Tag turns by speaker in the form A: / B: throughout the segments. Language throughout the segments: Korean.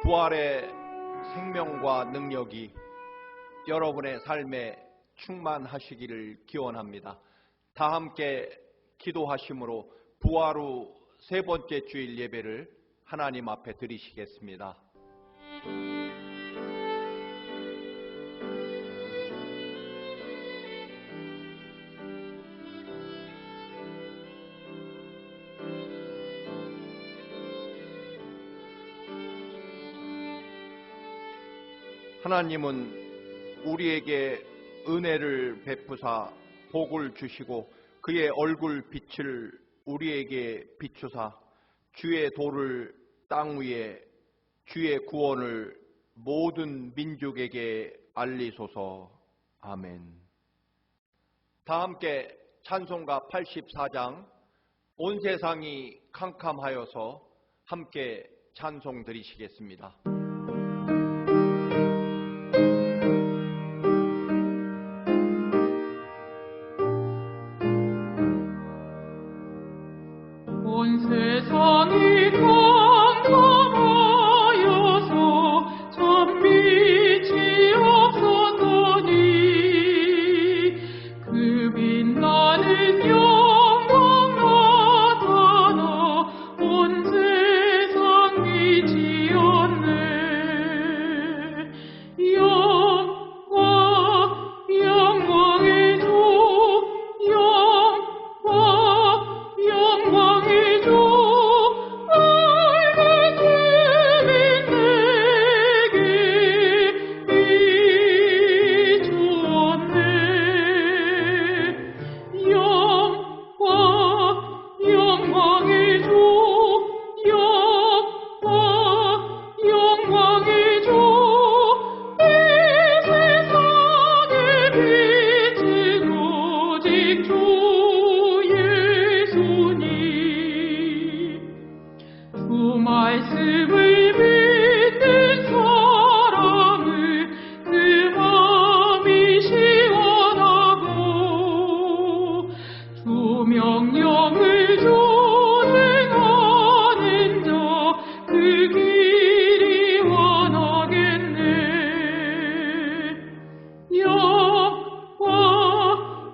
A: 부활의 생명과 능력이 여러분의 삶에 충만하시기를 기원합니다. 다 함께 기도하심으로 부활 후 세 번째 주일 예배를 하나님 앞에 드리시겠습니다. 하나님은 우리에게 은혜를 베푸사 복을 주시고 그의 얼굴 빛을 우리에게 비추사 주의 도를 땅 위에 주의 구원을 모든 민족에게 알리소서. 아멘. 다 함께 찬송가 84장 온 세상이 캄캄하여서 함께 찬송 드리시겠습니다.
B: 온 세상이 캄캄하여서 참 빛이 없었더니 그 빛나는 영광 나타나 온 세상 빛이었네. 영광의 주 영광의 주 말씀을 믿는 사람은 그 마음이 시원하고 주 명령을 준행하는 자 그 길이 원하겠네.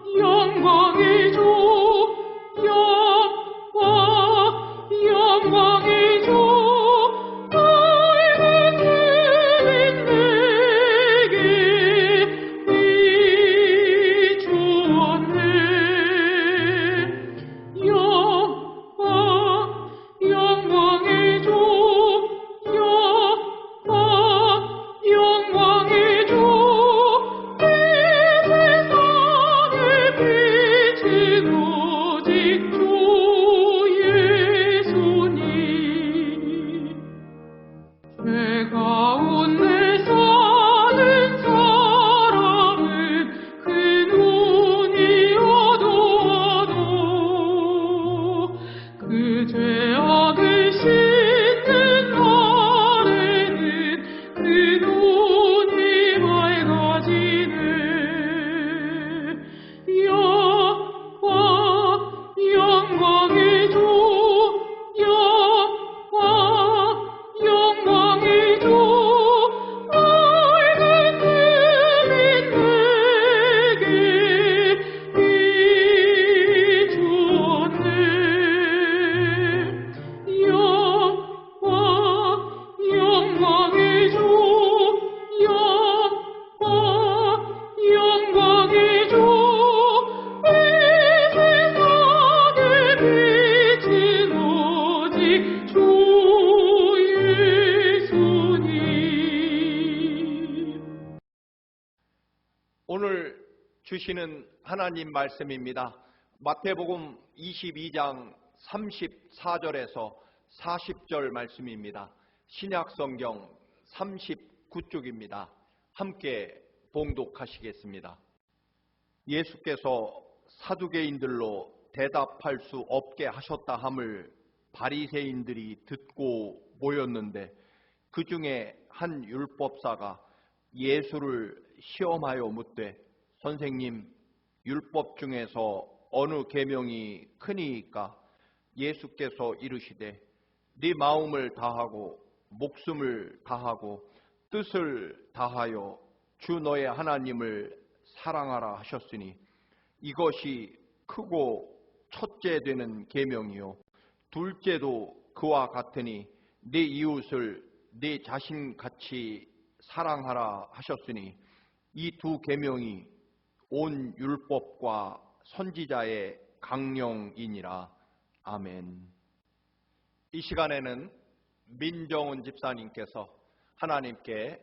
B: 영광의 주 영광의 주
A: 오늘 주시는 하나님 말씀입니다. 마태복음 22장 34절에서 40절 말씀입니다. 신약성경 39쪽입니다. 함께 봉독하시겠습니다. 예수께서 사두개인들로 대답할 수 없게 하셨다 함을 바리새인들이 듣고 모였는데 그 중에 한 율법사가 예수를 시험하여 묻되 선생님, 율법 중에서 어느 계명이 크니이까? 예수께서 이르시되 네 마음을 다하고 목숨을 다하고 뜻을 다하여 주 너의 하나님을 사랑하라 하셨으니 이것이 크고 첫째 되는 계명이요 둘째도 그와 같으니 내 이웃을 내 자신같이 사랑하라 하셨으니 이 두 계명이 온 율법과 선지자의 강령이니라. 아멘. 이 시간에는 민정훈 집사님께서 하나님께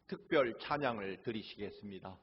A: 특별 찬양을 드리시겠습니다.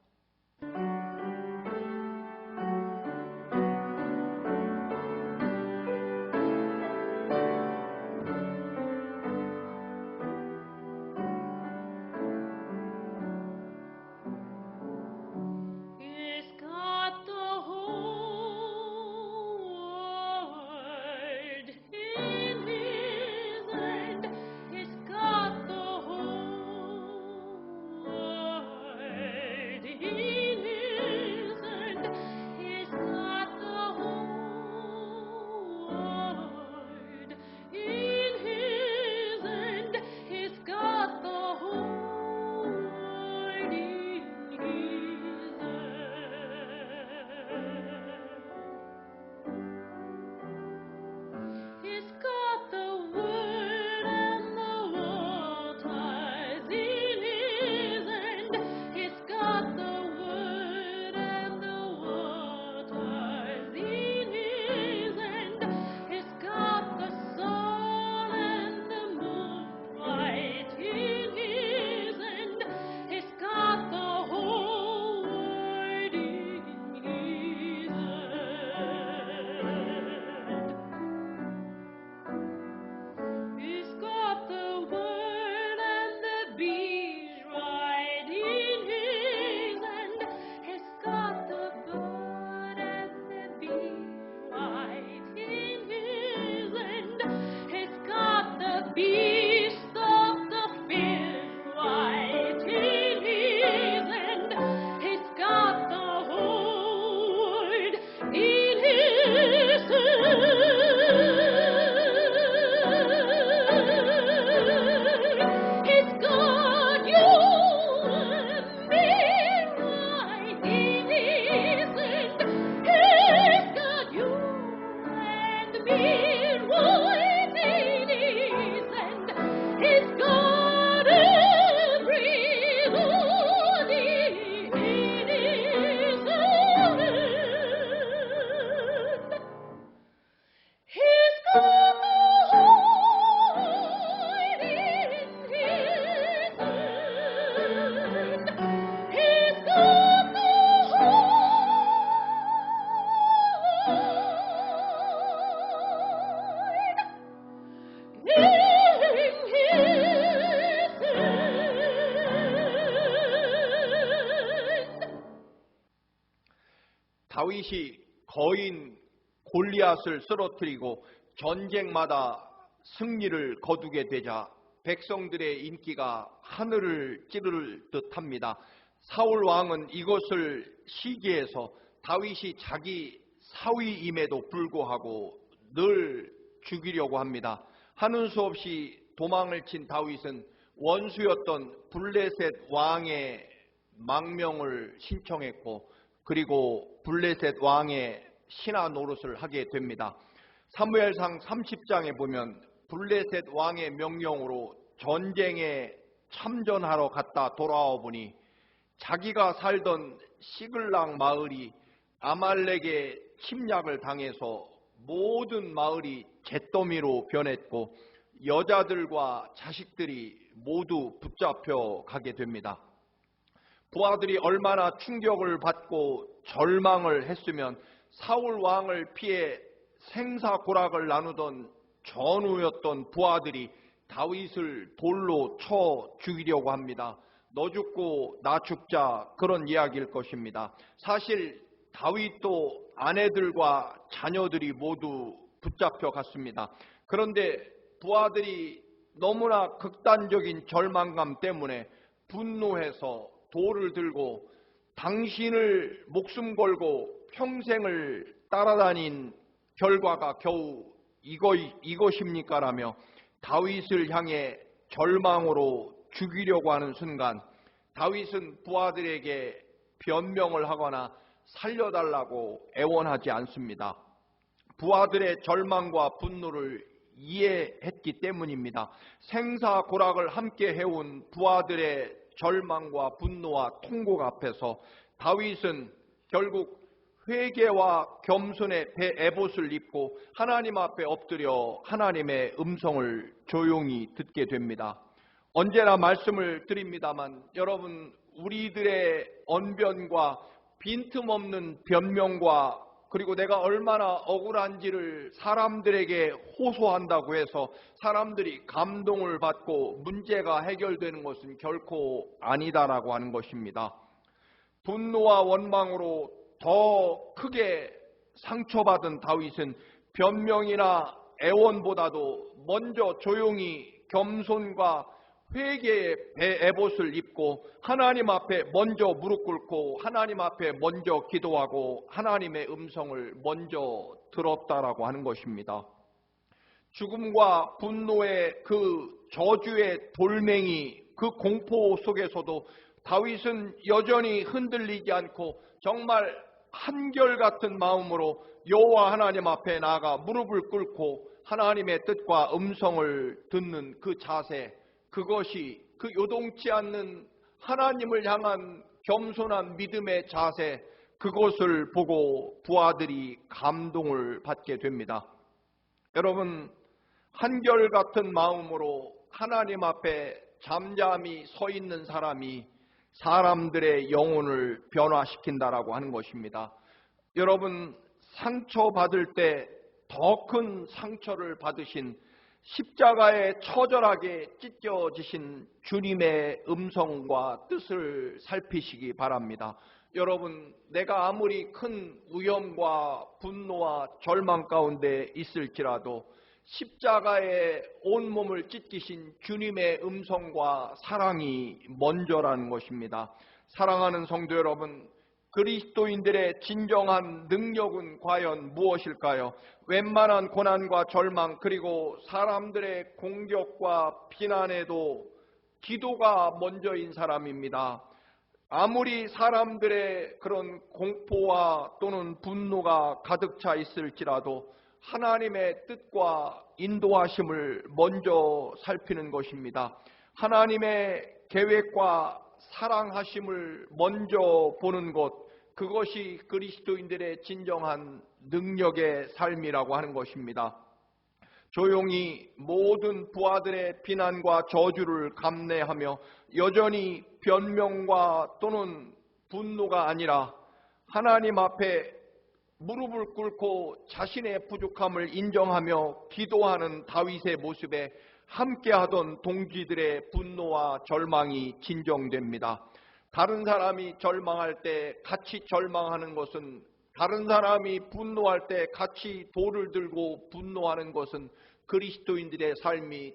A: 다윗이 거인 골리앗을 쓰러뜨리고 전쟁마다 승리를 거두게 되자 백성들의 인기가 하늘을 찌를 듯합니다. 사울 왕은 이것을 시기해서 다윗이 자기 사위임에도 불구하고 늘 죽이려고 합니다. 하는 수 없이 도망을 친 다윗은 원수였던 블레셋 왕의 망명을 신청했고 그리고 블레셋 왕의 신하 노릇을 하게 됩니다. 사무엘상 30장에 보면 블레셋 왕의 명령으로 전쟁에 참전하러 갔다 돌아와 보니 자기가 살던 시글락 마을이 아말렉의 침략을 당해서 모든 마을이 잿더미로 변했고 여자들과 자식들이 모두 붙잡혀 가게 됩니다. 부하들이 얼마나 충격을 받고 절망을 했으면 사울 왕을 피해 생사고락을 나누던 전우였던 부하들이 다윗을 돌로 쳐 죽이려고 합니다. 너 죽고 나 죽자 그런 이야기일 것입니다. 사실 다윗도 아내들과 자녀들이 모두 붙잡혀 갔습니다. 그런데 부하들이 너무나 극단적인 절망감 때문에 분노해서 돌을 들고 당신을 목숨 걸고 평생을 따라다닌 결과가 겨우 이것입니까? 라며 다윗을 향해 절망으로 죽이려고 하는 순간 다윗은 부하들에게 변명을 하거나 살려달라고 애원하지 않습니다. 부하들의 절망과 분노를 이해했기 때문입니다. 생사고락을 함께 해온 부하들의 절망과 분노와 통곡 앞에서 다윗은 결국 회개와 겸손의 에봇을 입고 하나님 앞에 엎드려 하나님의 음성을 조용히 듣게 됩니다. 언제나 말씀을 드립니다만 여러분, 우리들의 언변과 빈틈없는 변명과 그리고 내가 얼마나 억울한지를 사람들에게 호소한다고 해서 사람들이 감동을 받고 문제가 해결되는 것은 결코 아니다라고 하는 것입니다. 분노와 원망으로 더 크게 상처받은 다윗은 변명이나 애원보다도 먼저 조용히 겸손과 회개의 에봇을 입고 하나님 앞에 먼저 무릎 꿇고 하나님 앞에 먼저 기도하고 하나님의 음성을 먼저 들었다라고 하는 것입니다. 죽음과 분노의 그 저주의 돌멩이, 그 공포 속에서도 다윗은 여전히 흔들리지 않고 정말 한결같은 마음으로 여호와 하나님 앞에 나아가 무릎을 꿇고 하나님의 뜻과 음성을 듣는 그 자세, 그것이 그 요동치 않는 하나님을 향한 겸손한 믿음의 자세, 그것을 보고 부하들이 감동을 받게 됩니다. 여러분, 한결같은 마음으로 하나님 앞에 잠잠히 서 있는 사람이 사람들의 영혼을 변화시킨다라고 하는 것입니다. 여러분, 상처받을 때 더 큰 상처를 받으신 십자가에 처절하게 찢겨지신 주님의 음성과 뜻을 살피시기 바랍니다. 여러분, 내가 아무리 큰 위험과 분노와 절망 가운데 있을지라도 십자가에 온몸을 찢기신 주님의 음성과 사랑이 먼저라는 것입니다. 사랑하는 성도 여러분, 그리스도인들의 진정한 능력은 과연 무엇일까요? 웬만한 고난과 절망 그리고 사람들의 공격과 비난에도 기도가 먼저인 사람입니다. 아무리 사람들의 그런 공포와 또는 분노가 가득 차 있을지라도 하나님의 뜻과 인도하심을 먼저 살피는 것입니다. 하나님의 계획과 사랑하심을 먼저 보는 것, 그것이 그리스도인들의 진정한 능력의 삶이라고 하는 것입니다. 조용히 모든 부하들의 비난과 저주를 감내하며 여전히 변명과 또는 분노가 아니라 하나님 앞에 무릎을 꿇고 자신의 부족함을 인정하며 기도하는 다윗의 모습에 함께하던 동지들의 분노와 절망이 진정됩니다. 다른 사람이 절망할 때 같이 절망하는 것은, 다른 사람이 분노할 때 같이 돌을 들고 분노하는 것은 그리스도인들의 삶이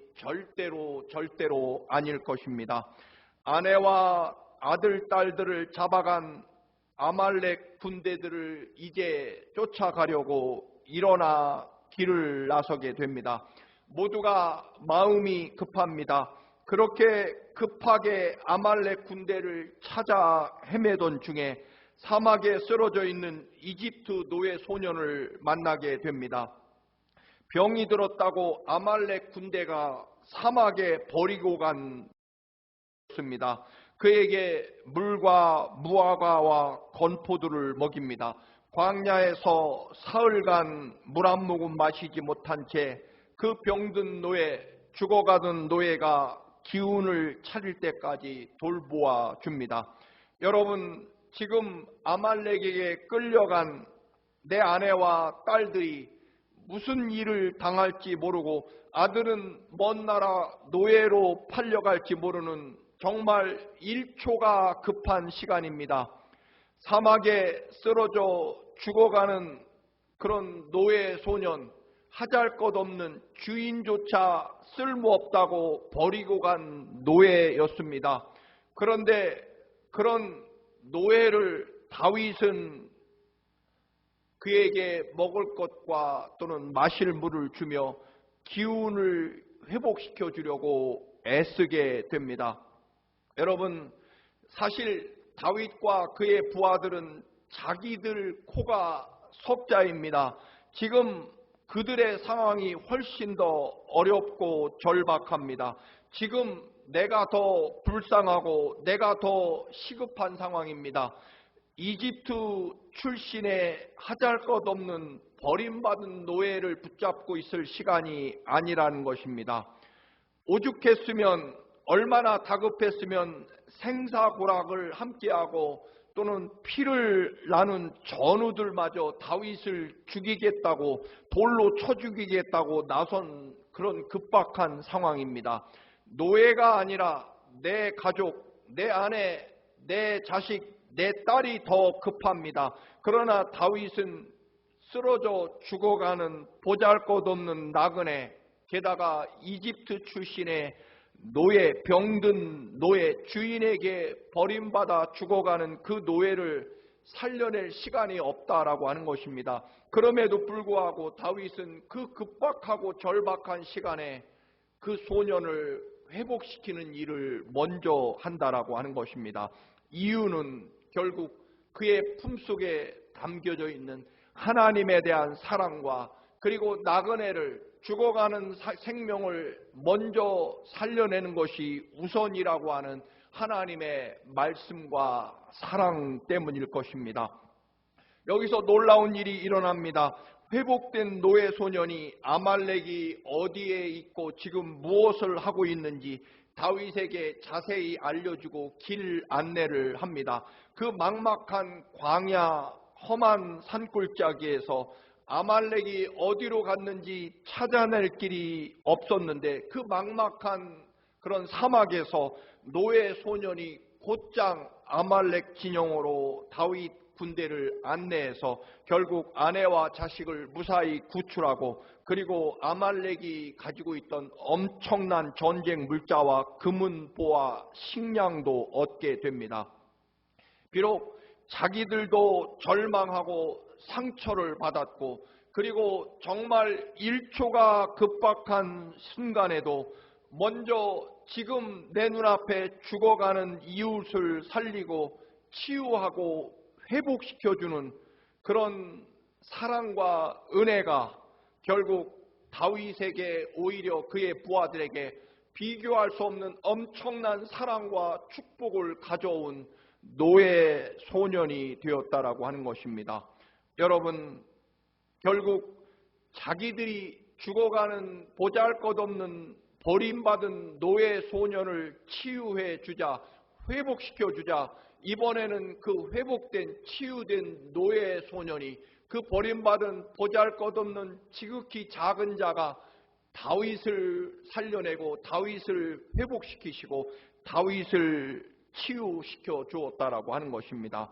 A: 절대로 아닐 것입니다. 아내와 아들, 딸들을 잡아간 아말렉 군대들을 이제 쫓아가려고 일어나 길을 나서게 됩니다. 모두가 마음이 급합니다. 그렇게 급하게 아말렉 군대를 찾아 헤매던 중에 사막에 쓰러져 있는 이집트 노예 소년을 만나게 됩니다. 병이 들었다고 아말렉 군대가 사막에 버리고 갔습니다. 그에게 물과 무화과와 건포도를 먹입니다. 광야에서 사흘간 물 한 모금 마시지 못한 채 그 병든 노예, 죽어가던 노예가 기운을 차릴 때까지 돌보아 줍니다. 여러분, 지금 아말렉에게 끌려간 내 아내와 딸들이 무슨 일을 당할지 모르고 아들은 먼 나라 노예로 팔려갈지 모르는 정말 1초가 급한 시간입니다. 사막에 쓰러져 죽어가는 그런 노예 소년, 하잘것없는 주인조차 쓸모없다고 버리고 간 노예였습니다. 그런데 그런 노예를 다윗은 그에게 먹을 것과 또는 마실 물을 주며 기운을 회복시켜 주려고 애쓰게 됩니다. 여러분, 사실 다윗과 그의 부하들은 자기들 코가 석자입니다. 지금 그들의 상황이 훨씬 더 어렵고 절박합니다. 지금 내가 더 불쌍하고 내가 더 시급한 상황입니다. 이집트 출신의 하잘것없는 버림받은 노예를 붙잡고 있을 시간이 아니라는 것입니다. 오죽했으면, 얼마나 다급했으면 생사고락을 함께하고 또는 피를 나눈 전우들마저 다윗을 죽이겠다고, 돌로 쳐 죽이겠다고 나선 그런 급박한 상황입니다. 노예가 아니라 내 가족, 내 아내, 내 자식, 내 딸이 더 급합니다. 그러나 다윗은 쓰러져 죽어가는 보잘것없는 나그네, 게다가 이집트 출신의 노예, 병든 노예, 주인에게 버림받아 죽어가는 그 노예를 살려낼 시간이 없다라고 하는 것입니다. 그럼에도 불구하고 다윗은 그 급박하고 절박한 시간에 그 소년을 회복시키는 일을 먼저 한다라고 하는 것입니다. 이유는 결국 그의 품속에 담겨져 있는 하나님에 대한 사랑과, 그리고 나그네를, 죽어가는 생명을 먼저 살려내는 것이 우선이라고 하는 하나님의 말씀과 사랑 때문일 것입니다. 여기서 놀라운 일이 일어납니다. 회복된 노예 소년이 아말렉이 어디에 있고 지금 무엇을 하고 있는지 다윗에게 자세히 알려주고 길 안내를 합니다. 그 막막한 광야 험한 산골짜기에서 아말렉이 어디로 갔는지 찾아낼 길이 없었는데, 그 막막한 그런 사막에서 노예 소년이 곧장 아말렉 진영으로 다윗 군대를 안내해서 결국 아내와 자식을 무사히 구출하고, 그리고 아말렉이 가지고 있던 엄청난 전쟁 물자와 금은보와 식량도 얻게 됩니다. 비록 자기들도 절망하고 상처를 받았고, 그리고 정말 1초가 급박한 순간에도 먼저 지금 내 눈앞에 죽어가는 이웃을 살리고 치유하고 회복시켜주는 그런 사랑과 은혜가 결국 다윗에게, 오히려 그의 부하들에게 비교할 수 없는 엄청난 사랑과 축복을 가져온 노예 소년이 되었다라고 하는 것입니다. 여러분, 결국 자기들이 죽어가는 보잘것없는 버림받은 노예 소년을 치유해 주자, 회복시켜 주자, 이번에는 그 회복된 치유된 노예 소년이, 그 버림받은 보잘것없는 지극히 작은 자가 다윗을 살려내고 다윗을 회복시키시고 다윗을 치유시켜 주었다라고 하는 것입니다.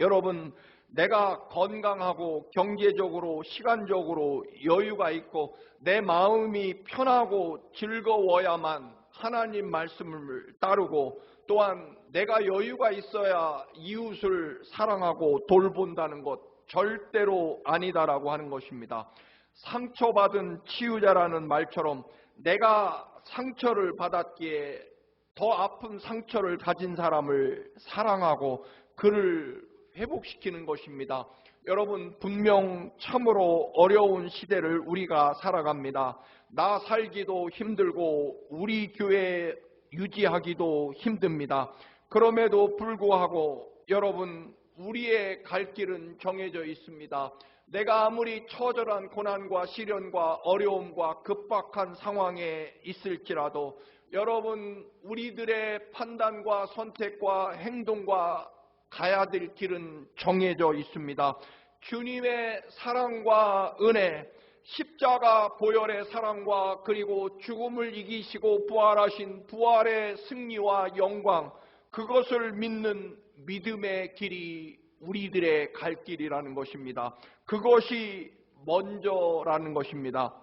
A: 여러분, 내가 건강하고 경제적으로 시간적으로 여유가 있고 내 마음이 편하고 즐거워야만 하나님 말씀을 따르고, 또한 내가 여유가 있어야 이웃을 사랑하고 돌본다는 것 절대로 아니다라고 하는 것입니다. 상처받은 치유자라는 말처럼 내가 상처를 받았기에 더 아픈 상처를 가진 사람을 사랑하고 그를 회복시키는 것입니다. 여러분, 분명 참으로 어려운 시대를 우리가 살아갑니다. 나 살기도 힘들고 우리 교회 유지하기도 힘듭니다. 그럼에도 불구하고 여러분, 우리의 갈 길은 정해져 있습니다. 내가 아무리 처절한 고난과 시련과 어려움과 급박한 상황에 있을지라도 여러분, 우리들의 판단과 선택과 행동과 가야 될 길은 정해져 있습니다. 주님의 사랑과 은혜, 십자가 보혈의 사랑과 그리고 죽음을 이기시고 부활하신 부활의 승리와 영광, 그것을 믿는 믿음의 길이 우리들의 갈 길이라는 것입니다. 그것이 먼저라는 것입니다.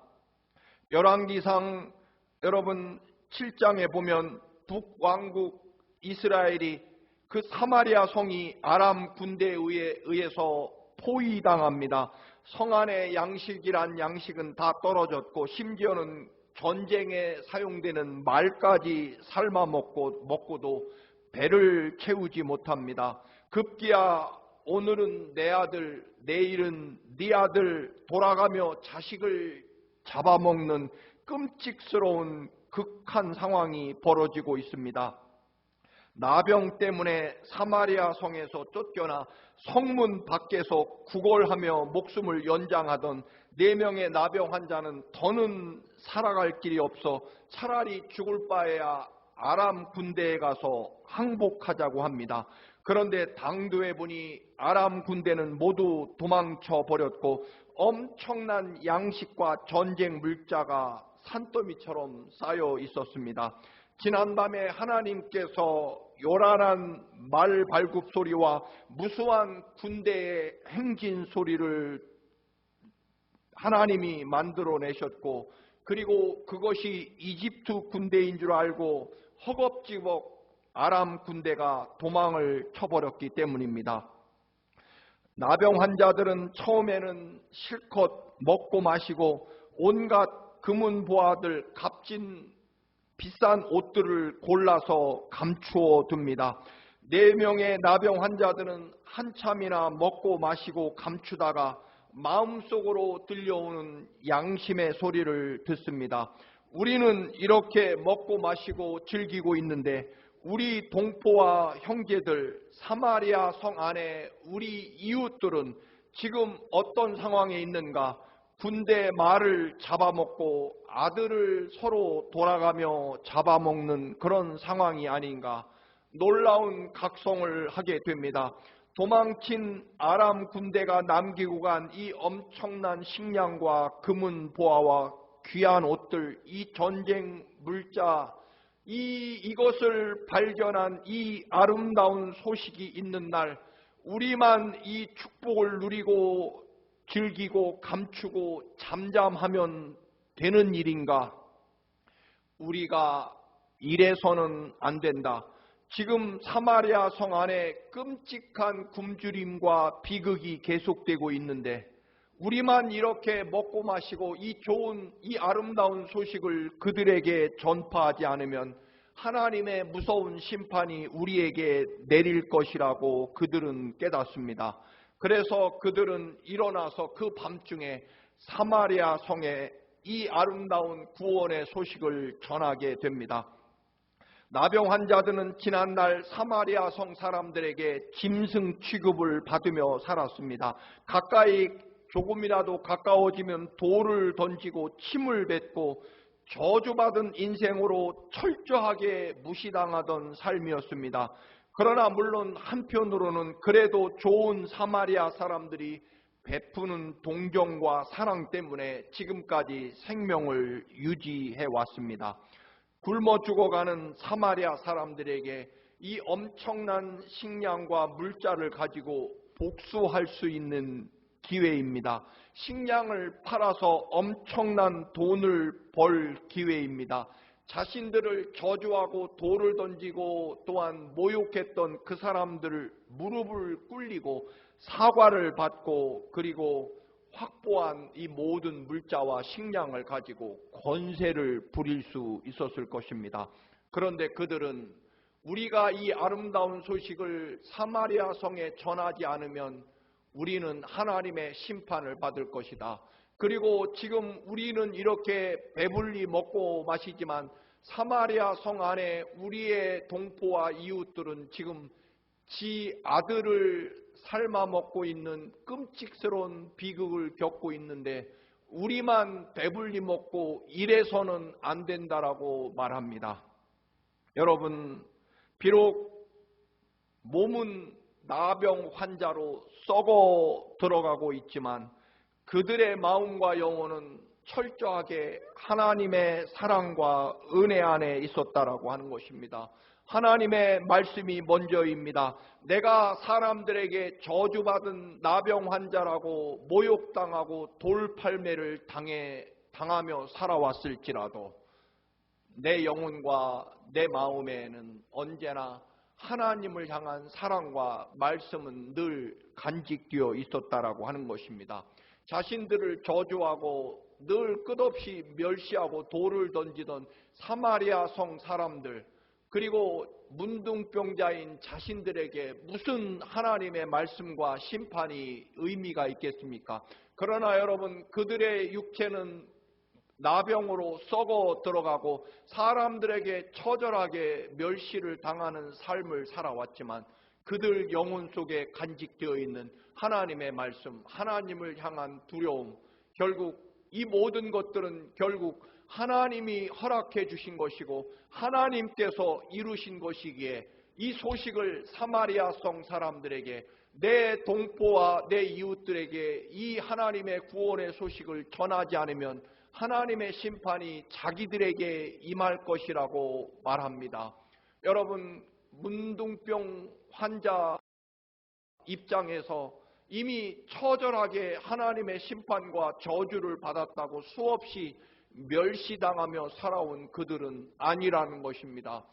A: 열왕기상 여러분 7장에 보면 북왕국 이스라엘이 그 사마리아 성이 아람 군대에 의해서 포위당합니다. 성 안에 양식이란 양식은 다 떨어졌고 심지어는 전쟁에 사용되는 말까지 삶아 먹고도 배를 채우지 못합니다. 급기야 오늘은 내 아들, 내일은 네 아들 돌아가며 자식을 잡아먹는 끔찍스러운 극한 상황이 벌어지고 있습니다. 나병 때문에 사마리아 성에서 쫓겨나 성문 밖에서 구걸하며 목숨을 연장하던 4명의 나병 환자는 더는 살아갈 길이 없어 차라리 죽을 바에야 아람 군대에 가서 항복하자고 합니다. 그런데 당도해 보니 아람 군대는 모두 도망쳐 버렸고 엄청난 양식과 전쟁 물자가 산더미처럼 쌓여 있었습니다. 지난밤에 하나님께서 요란한 말 발굽 소리와 무수한 군대의 행진 소리를 하나님이 만들어내셨고, 그리고 그것이 이집트 군대인 줄 알고 허겁지겁 아람 군대가 도망을 쳐버렸기 때문입니다. 나병 환자들은 처음에는 실컷 먹고 마시고 온갖 금은 보화들, 값진 비싼 옷들을 골라서 감추어 둡니다. 4명의 나병 환자들은 한참이나 먹고 마시고 감추다가 마음속으로 들려오는 양심의 소리를 듣습니다. 우리는 이렇게 먹고 마시고 즐기고 있는데 우리 동포와 형제들, 사마리아 성 안에 우리 이웃들은 지금 어떤 상황에 있는가? 군대 말을 잡아먹고 아들을 서로 돌아가며 잡아먹는 그런 상황이 아닌가? 놀라운 각성을 하게 됩니다. 도망친 아람 군대가 남기고 간 이 엄청난 식량과 금은 보화와 귀한 옷들, 이 전쟁 물자, 이것을 발견한 이 아름다운 소식이 있는 날, 우리만 이 축복을 누리고 즐기고 감추고 잠잠하면 되는 일인가? 우리가 이래서는 안 된다. 지금 사마리아 성 안에 끔찍한 굶주림과 비극이 계속되고 있는데 우리만 이렇게 먹고 마시고 이 좋은, 이 아름다운 소식을 그들에게 전파하지 않으면 하나님의 무서운 심판이 우리에게 내릴 것이라고 그들은 깨닫습니다. 그래서 그들은 일어나서 그 밤중에 사마리아 성에 이 아름다운 구원의 소식을 전하게 됩니다. 나병 환자들은 지난날 사마리아 성 사람들에게 짐승 취급을 받으며 살았습니다. 가까이 조금이라도 가까워지면 돌을 던지고 침을 뱉고 저주받은 인생으로 철저하게 무시당하던 삶이었습니다. 그러나 물론 한편으로는 그래도 좋은 사마리아 사람들이 베푸는 동정과 사랑 때문에 지금까지 생명을 유지해 왔습니다. 굶어 죽어가는 사마리아 사람들에게 이 엄청난 식량과 물자를 가지고 복수할 수 있는 기회입니다. 식량을 팔아서 엄청난 돈을 벌 기회입니다. 자신들을 저주하고 돌을 던지고 또한 모욕했던 그 사람들을 무릎을 꿇리고 사과를 받고 그리고 확보한 이 모든 물자와 식량을 가지고 권세를 부릴 수 있었을 것입니다. 그런데 그들은 우리가 이 아름다운 소식을 사마리아 성에 전하지 않으면 우리는 하나님의 심판을 받을 것이다. 그리고 지금 우리는 이렇게 배불리 먹고 마시지만 사마리아 성 안에 우리의 동포와 이웃들은 지금 지 아들을 삶아 먹고 있는 끔찍스러운 비극을 겪고 있는데 우리만 배불리 먹고 이래서는 안 된다라고 말합니다. 여러분, 비록 몸은 나병 환자로 썩어 들어가고 있지만 그들의 마음과 영혼은 철저하게 하나님의 사랑과 은혜 안에 있었다라고 하는 것입니다. 하나님의 말씀이 먼저입니다. 내가 사람들에게 저주받은 나병 환자라고 모욕당하고 돌팔매를 당하며 살아왔을지라도 내 영혼과 내 마음에는 언제나 하나님을 향한 사랑과 말씀은 늘 간직되어 있었다라고 하는 것입니다. 자신들을 저주하고 늘 끝없이 멸시하고 돌을 던지던 사마리아 성 사람들, 그리고 문둥병자인 자신들에게 무슨 하나님의 말씀과 심판이 의미가 있겠습니까? 그러나 여러분, 그들의 육체는 나병으로 썩어 들어가고 사람들에게 처절하게 멸시를 당하는 삶을 살아왔지만 그들 영혼 속에 간직되어 있는 하나님의 말씀, 하나님을 향한 두려움, 결국 이 모든 것들은 결국 하나님이 허락해 주신 것이고 하나님께서 이루신 것이기에 이 소식을 사마리아 성 사람들에게, 내 동포와 내 이웃들에게 이 하나님의 구원의 소식을 전하지 않으면 하나님의 심판이 자기들에게 임할 것이라고 말합니다. 여러분, 문둥병 환자 입장에서 이미 처절하게 하나님의 심판과 저주를 받았다고 수없이 멸시당하며 살아온 그들은 아니라는 것입니다.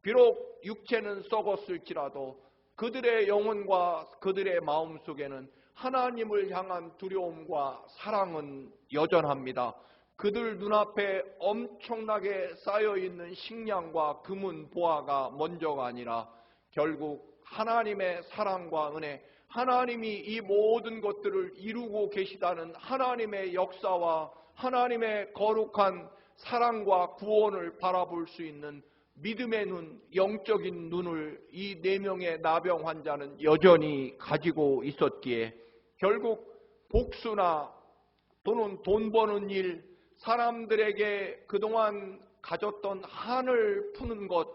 A: 비록 육체는 썩었을지라도 그들의 영혼과 그들의 마음 속에는 하나님을 향한 두려움과 사랑은 여전합니다. 그들 눈앞에 엄청나게 쌓여있는 식량과 금은 보화가 먼저가 아니라 결국 하나님의 사랑과 은혜, 하나님이 이 모든 것들을 이루고 계시다는 하나님의 역사와 하나님의 거룩한 사랑과 구원을 바라볼 수 있는 믿음의 눈, 영적인 눈을 이 4명의 나병 환자는 여전히 가지고 있었기에 결국 복수나 또는 돈 버는 일, 사람들에게 그동안 가졌던 한을 푸는 것,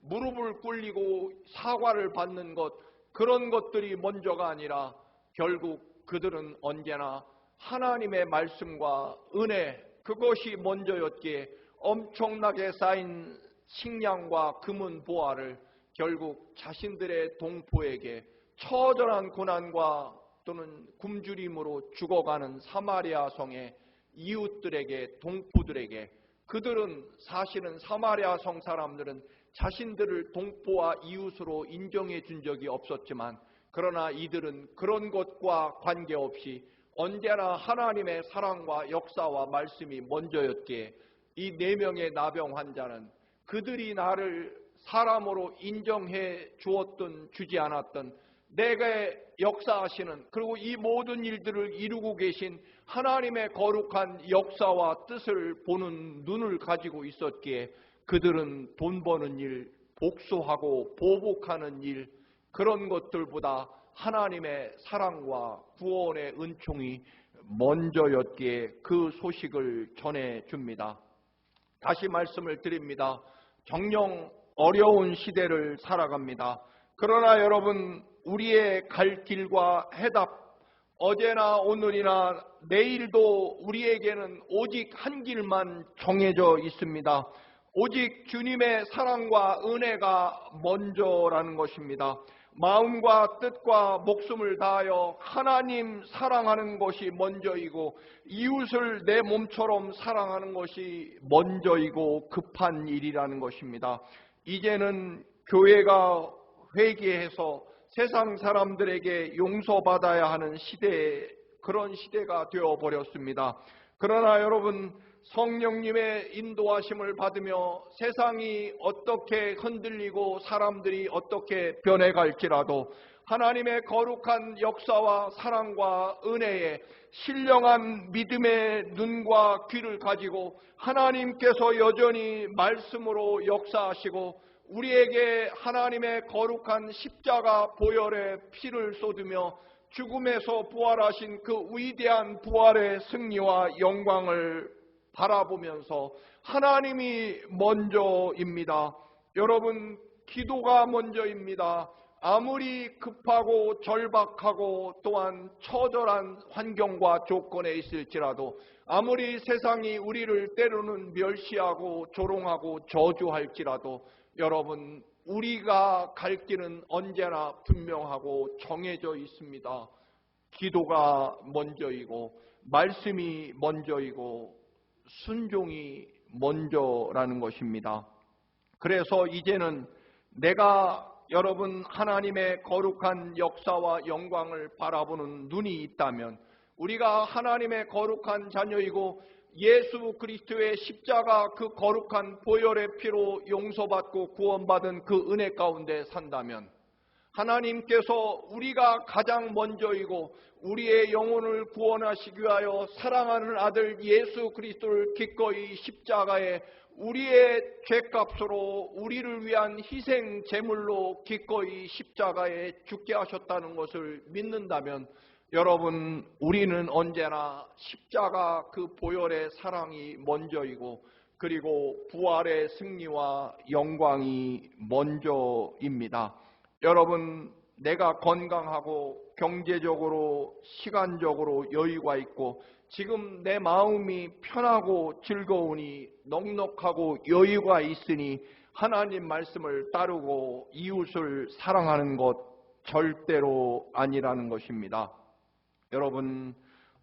A: 무릎을 꿇리고 사과를 받는 것, 그런 것들이 먼저가 아니라 결국 그들은 언제나 하나님의 말씀과 은혜, 그것이 먼저였기에 엄청나게 쌓인 식량과 금은 보화를 결국 자신들의 동포에게 처절한 고난과 또는 굶주림으로 죽어가는 사마리아 성의 이웃들에게, 동포들에게, 그들은 사실은 사마리아 성 사람들은 자신들을 동포와 이웃으로 인정해 준 적이 없었지만 그러나 이들은 그런 것과 관계없이 언제나 하나님의 사랑과 역사와 말씀이 먼저였기에 이 4명의 나병 환자는 그들이 나를 사람으로 인정해 주었든 주지 않았든 내게 역사하시는, 그리고 이 모든 일들을 이루고 계신 하나님의 거룩한 역사와 뜻을 보는 눈을 가지고 있었기에 그들은 돈 버는 일, 복수하고 보복하는 일, 그런 것들보다 하나님의 사랑과 구원의 은총이 먼저였기에 그 소식을 전해줍니다. 다시 말씀을 드립니다. 정녕 어려운 시대를 살아갑니다. 그러나 여러분, 우리의 갈 길과 해답, 어제나 오늘이나 내일도 우리에게는 오직 한 길만 정해져 있습니다. 오직 주님의 사랑과 은혜가 먼저라는 것입니다. 마음과 뜻과 목숨을 다하여 하나님 사랑하는 것이 먼저이고 이웃을 내 몸처럼 사랑하는 것이 먼저이고 급한 일이라는 것입니다. 이제는 교회가 회개해서 세상 사람들에게 용서받아야 하는 시대, 그런 시대가 되어버렸습니다. 그러나 여러분, 성령님의 인도하심을 받으며 세상이 어떻게 흔들리고 사람들이 어떻게 변해갈지라도 하나님의 거룩한 역사와 사랑과 은혜에 신령한 믿음의 눈과 귀를 가지고 하나님께서 여전히 말씀으로 역사하시고 우리에게 하나님의 거룩한 십자가 보혈의 피를 쏟으며 죽음에서 부활하신 그 위대한 부활의 승리와 영광을 바라보면서 하나님이 먼저입니다. 여러분, 기도가 먼저입니다. 아무리 급하고 절박하고 또한 처절한 환경과 조건에 있을지라도, 아무리 세상이 우리를 때로는 멸시하고 조롱하고 저주할지라도 여러분, 우리가 갈 길은 언제나 분명하고 정해져 있습니다. 기도가 먼저이고 말씀이 먼저이고 순종이 먼저라는 것입니다. 그래서 이제는 내가 여러분, 하나님의 거룩한 역사와 영광을 바라보는 눈이 있다면, 우리가 하나님의 거룩한 자녀이고 예수 그리스도의 십자가 그 거룩한 보혈의 피로 용서받고 구원받은 그 은혜 가운데 산다면, 하나님께서 우리가 가장 먼저이고 우리의 영혼을 구원하시기 위하여 사랑하는 아들 예수 그리스도를 기꺼이 십자가에 우리의 죄값으로 우리를 위한 희생 제물로 기꺼이 십자가에 죽게 하셨다는 것을 믿는다면, 여러분, 우리는 언제나 십자가 그 보혈의 사랑이 먼저이고 그리고 부활의 승리와 영광이 먼저입니다. 여러분, 내가 건강하고 경제적으로 시간적으로 여유가 있고 지금 내 마음이 편하고 즐거우니 넉넉하고 여유가 있으니 하나님 말씀을 따르고 이웃을 사랑하는 것 절대로 아니라는 것입니다. 여러분,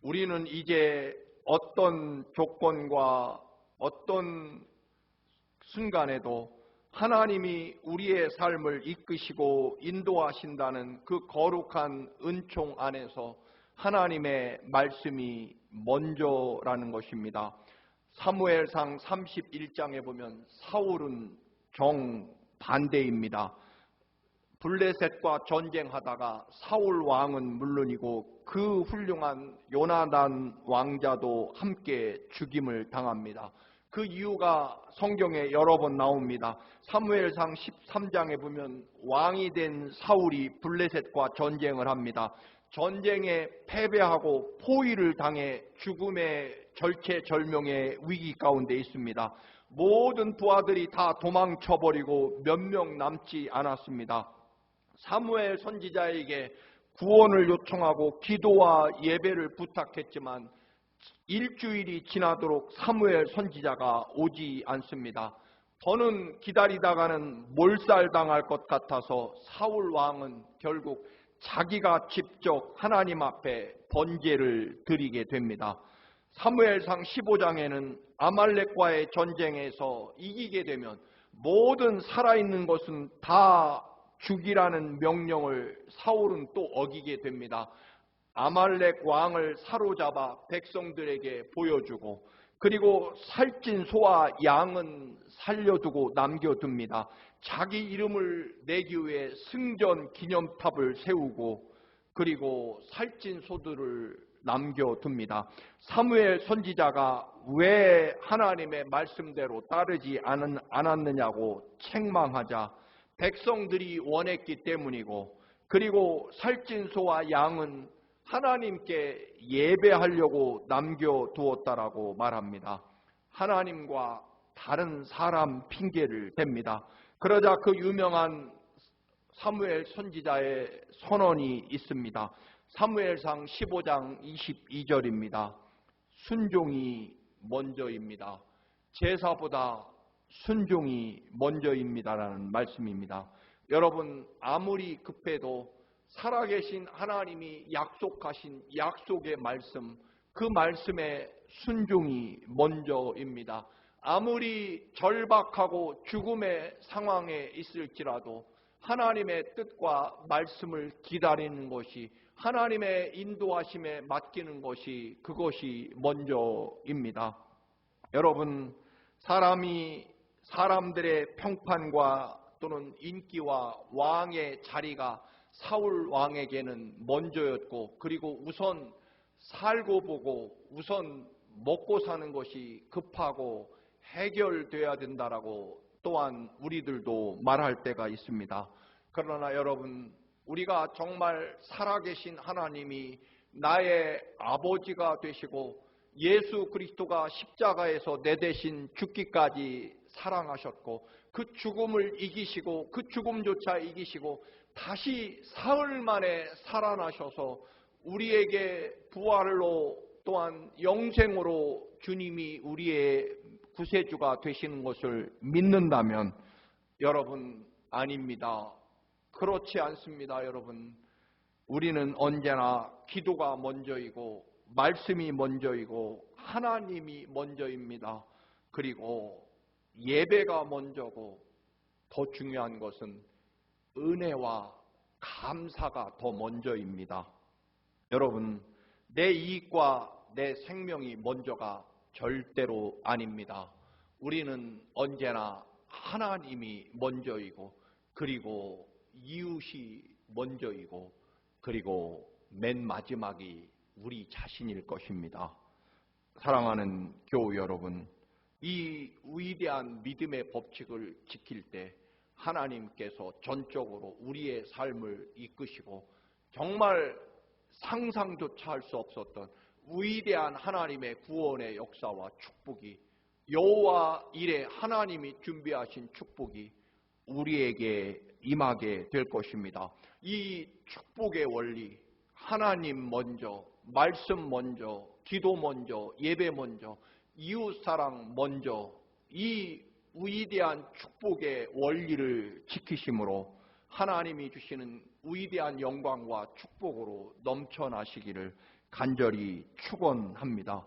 A: 우리는 이제 어떤 조건과 어떤 순간에도 하나님이 우리의 삶을 이끄시고 인도하신다는 그 거룩한 은총 안에서 하나님의 말씀이 먼저라는 것입니다. 사무엘상 31장에 보면 사울은 정반대입니다. 블레셋과 전쟁하다가 사울 왕은 물론이고 그 훌륭한 요나단 왕자도 함께 죽임을 당합니다. 그 이유가 성경에 여러 번 나옵니다. 사무엘상 13장에 보면 왕이 된 사울이 블레셋과 전쟁을 합니다. 전쟁에 패배하고 포위를 당해 죽음의 절체절명의 위기 가운데 있습니다. 모든 부하들이 다 도망쳐버리고 몇 명 남지 않았습니다. 사무엘 선지자에게 구원을 요청하고 기도와 예배를 부탁했지만 일주일이 지나도록 사무엘 선지자가 오지 않습니다. 더는 기다리다가는 몰살당할 것 같아서 사울 왕은 결국 자기가 직접 하나님 앞에 번제를 드리게 됩니다. 사무엘상 15장에는 아말렉과의 전쟁에서 이기게 되면 모든 살아있는 것은 다 죽이라는 명령을 사울은 또 어기게 됩니다. 아말렉 왕을 사로잡아 백성들에게 보여주고 그리고 살찐 소와 양은 살려두고 남겨둡니다. 자기 이름을 내기 위해 승전 기념탑을 세우고 그리고 살찐 소들을 남겨둡니다. 사무엘 선지자가 왜 하나님의 말씀대로 따르지 않았느냐고 책망하자 백성들이 원했기 때문이고 그리고 살찐 소와 양은 하나님께 예배하려고 남겨두었다라고 말합니다. 하나님과 다른 사람 핑계를 댑니다. 그러자 그 유명한 사무엘 선지자의 선언이 있습니다. 사무엘상 15장 22절입니다. 순종이 먼저입니다. 제사보다 순종이 먼저입니다라는 말씀입니다. 여러분, 아무리 급해도 살아계신 하나님이 약속하신 약속의 말씀, 그 말씀에 순종이 먼저입니다. 아무리 절박하고 죽음의 상황에 있을지라도 하나님의 뜻과 말씀을 기다리는 것이, 하나님의 인도하심에 맡기는 것이, 그것이 먼저입니다. 여러분, 사람들의 평판과 또는 인기와 왕의 자리가 사울 왕에게는 먼저였고, 그리고 우선 살고 보고 우선 먹고 사는 것이 급하고 해결돼야 된다라고 또한 우리들도 말할 때가 있습니다. 그러나 여러분, 우리가 정말 살아계신 하나님이 나의 아버지가 되시고 예수 그리스도가 십자가에서 내 대신 죽기까지 사랑하셨고 그 죽음을 이기시고 그 죽음조차 이기시고 다시 사흘 만에 살아나셔서 우리에게 부활로 또한 영생으로 주님이 우리의 구세주가 되시는 것을 믿는다면, 여러분, 아닙니다. 그렇지 않습니다. 여러분, 우리는 언제나 기도가 먼저이고 말씀이 먼저이고 하나님이 먼저입니다. 그리고 예배가 먼저고 더 중요한 것은 은혜와 감사가 더 먼저입니다. 여러분, 내 이익과 내 생명이 먼저가 절대로 아닙니다. 우리는 언제나 하나님이 먼저이고, 그리고 이웃이 먼저이고, 그리고 맨 마지막이 우리 자신일 것입니다. 사랑하는 교우 여러분, 이 위대한 믿음의 법칙을 지킬 때 하나님께서 전적으로 우리의 삶을 이끄시고, 정말 상상조차 할 수 없었던 위대한 하나님의 구원의 역사와 축복이, 여호와 일에 하나님이 준비하신 축복이 우리에게 임하게 될 것입니다. 이 축복의 원리, 하나님 먼저, 말씀 먼저, 기도 먼저, 예배 먼저, 이웃사랑 먼저, 이 위대한 축복의 원리를 지키심으로 하나님이 주시는 위대한 영광과 축복으로 넘쳐나시기를 간절히 축원합니다.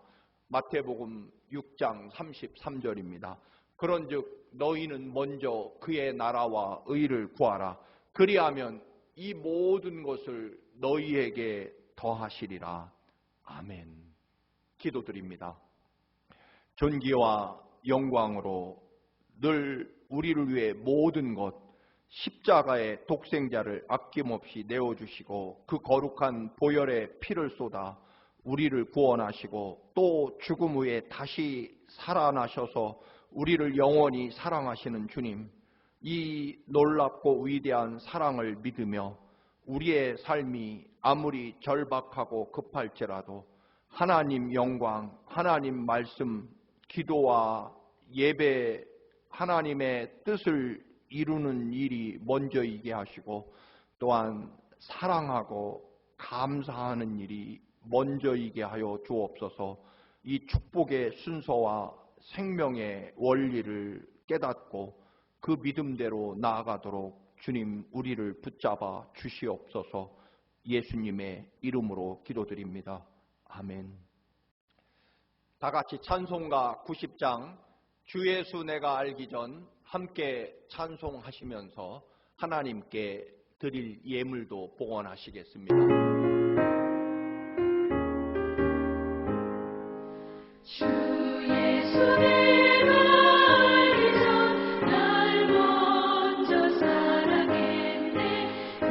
A: 마태복음 6장 33절입니다. 그런즉 너희는 먼저 그의 나라와 의를 구하라. 그리하면 이 모든 것을 너희에게 더하시리라. 아멘. 기도드립니다. 존귀와 영광으로 늘 우리를 위해 모든 것, 십자가의 독생자를 아낌없이 내어주시고 그 거룩한 보혈의 피를 쏟아 우리를 구원하시고 또 죽음 후에 다시 살아나셔서 우리를 영원히 사랑하시는 주님, 이 놀랍고 위대한 사랑을 믿으며 우리의 삶이 아무리 절박하고 급할지라도 하나님 영광, 하나님 말씀, 기도와 예배, 하나님의 뜻을 이루는 일이 먼저이게 하시고, 또한 사랑하고 감사하는 일이 먼저이게 하여 주옵소서. 이 축복의 순서와 생명의 원리를 깨닫고 그 믿음대로 나아가도록 주님 우리를 붙잡아 주시옵소서. 예수님의 이름으로 기도드립니다. 아멘. 다 같이 찬송가 90장 주 예수 내가 알기 전 함께 찬송하시면서 하나님께 드릴 예물도 봉헌하시겠습니다.
B: 주 예수 내가 알기 전 날 먼저 사랑했네. 그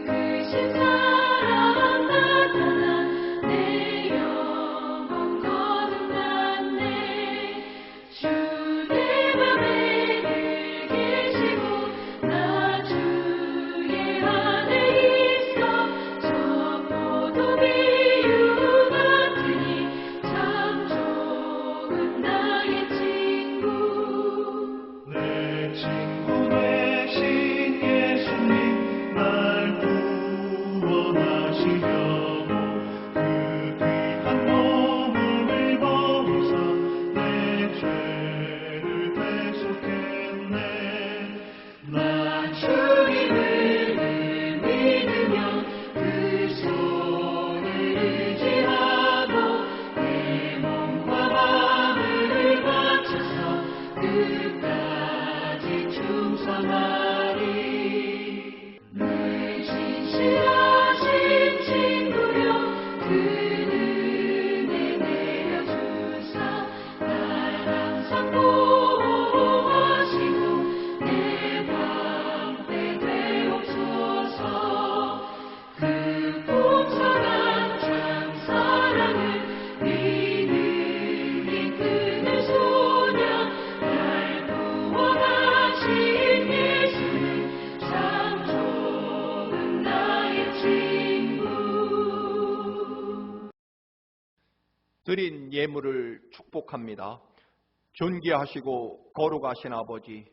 B: 크신 사랑 나타나 내 영혼 거듭났네. 주 내 맘에 늘 계시고 나 주의 안에 있어. 저 포도 비유 같으니 참 좋은 나의 친구.
C: 내 친구 되신 예수님 날 구원하시려고 그 귀한 몸을 버리사 내 죄를 대속했네.
B: 나 주님을 늘 믿으며 그 손을 의지하고 내 몸과 마음을 바쳐서 끝까지 충성하리. 내 진실하신 친구여 그 은혜 내려주사 날 항상 보호하시고 내 방패 되옵소서. 그 풍성한 참 사랑을 믿음이 끄는 소녀 날 구원하신 예수는 참 좋은 나의 친구.
A: 드린 예물을 축복합니다. 존귀하시고 거룩하신 아버지,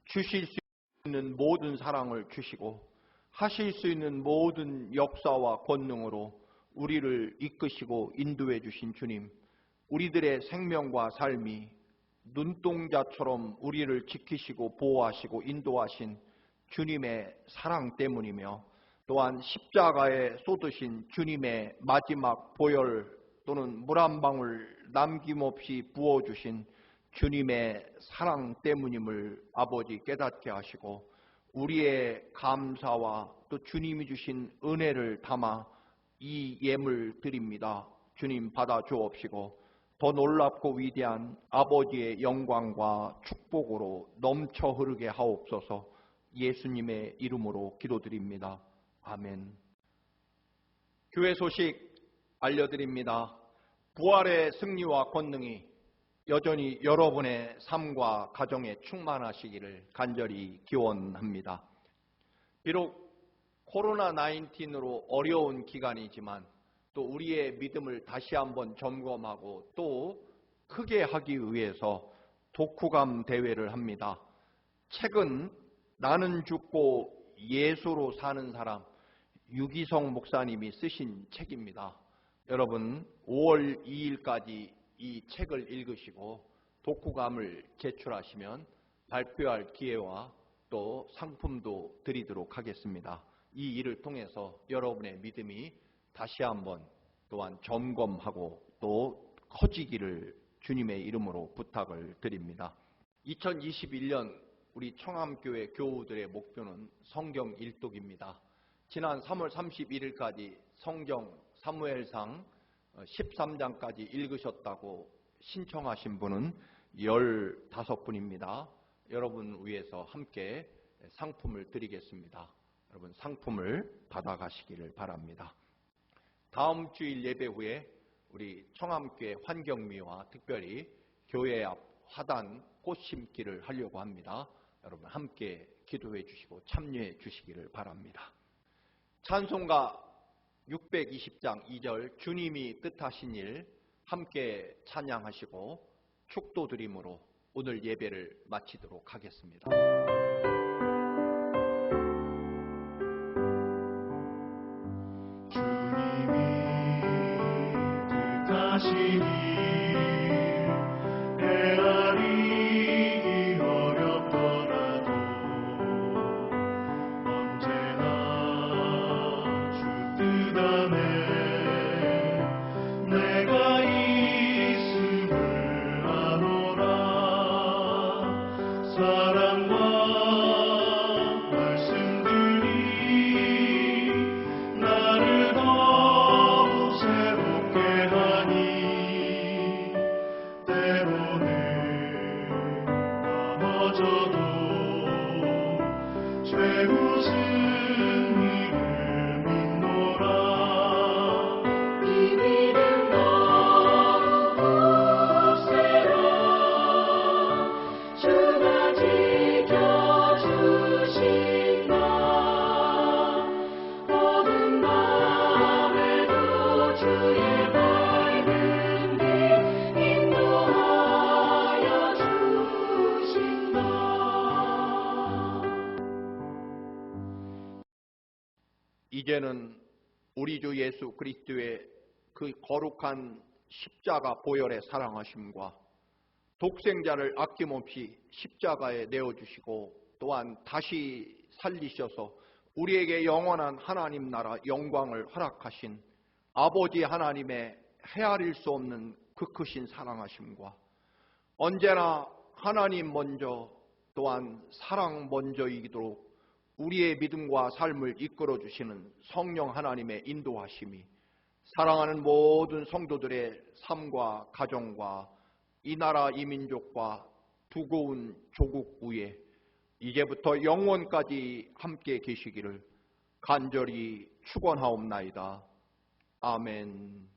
A: 주실 수 있는 모든 사랑을 주시고 하실 수 있는 모든 역사와 권능으로 우리를 이끄시고 인도해 주신 주님, 우리들의 생명과 삶이 눈동자처럼 우리를 지키시고 보호하시고 인도하신 주님의 사랑 때문이며, 또한 십자가에 쏟으신 주님의 마지막 보혈 또는 물 한 방울 남김없이 부어주신 주님의 사랑 때문임을 아버지 깨닫게 하시고 우리의 감사와 또 주님이 주신 은혜를 담아 이 예물 드립니다. 주님 받아 주옵시고 더 놀랍고 위대한 아버지의 영광과 축복으로 넘쳐 흐르게 하옵소서. 예수님의 이름으로 기도드립니다. 아멘. 교회 소식 알려드립니다. 부활의 승리와 권능이 여전히 여러분의 삶과 가정에 충만하시기를 간절히 기원합니다. 비록 코로나19으로 어려운 기간이지만 또 우리의 믿음을 다시 한번 점검하고 또 크게 하기 위해서 독후감 대회를 합니다. 책은 나는 죽고 예수로 사는 사람, 유기성 목사님이 쓰신 책입니다. 여러분 5월 2일까지 이 책을 읽으시고 독후감을 제출하시면 발표할 기회와 또 상품도 드리도록 하겠습니다. 이 일을 통해서 여러분의 믿음이 다시 한번 또한 점검하고 또 커지기를 주님의 이름으로 부탁을 드립니다. 2021년 우리 청암교회 교우들의 목표는 성경 일독입니다. 지난 3월 31일까지 성경 사무엘상 13장까지 읽으셨다고 신청하신 분은 15분입니다. 여러분 위해서 함께 상품을 드리겠습니다. 여러분 상품을 받아가시기를 바랍니다. 다음 주일 예배 후에 우리 청암교회 환경미와 특별히 교회 앞 화단 꽃 심기를 하려고 합니다. 여러분 함께 기도해 주시고 참여해 주시기를 바랍니다. 찬송가 620장 2절 주님이 뜻하신 일 함께 찬양하시고 축도드림으로 오늘 예배를 마치도록 하겠습니다.
C: 주님이 뜻하시니 헤아리기 어렵더라도 언제나 주 뜻 안에 내가 있음을 아노라. 사랑과 말씀들이 나를 더욱 새롭게 하니 때로는 넘어져도 최후 승리를 믿노라.
B: 이 믿음 너무 세라 주가 지켜주신다. 어두운 밤에도 주의 밝은 빛 인도하여 주신다.
A: 이제는 우리 주 예수 그리스도의 그 거룩한 십자가 보혈의 사랑하심과 독생자를 아낌없이 십자가에 내어주시고 또한 다시 살리셔서 우리에게 영원한 하나님 나라 영광을 허락하신 아버지 하나님의 헤아릴 수 없는 그 크신 사랑하심과 언제나 하나님 먼저 또한 사랑 먼저이도록 우리의 믿음과 삶을 이끌어 주시는 성령 하나님의 인도하심이 사랑하는 모든 성도들의 삶과 가정과 이 나라 이 민족과 두고 온 조국 위에 이제부터 영원까지 함께 계시기를 간절히 축원하옵나이다. 아멘.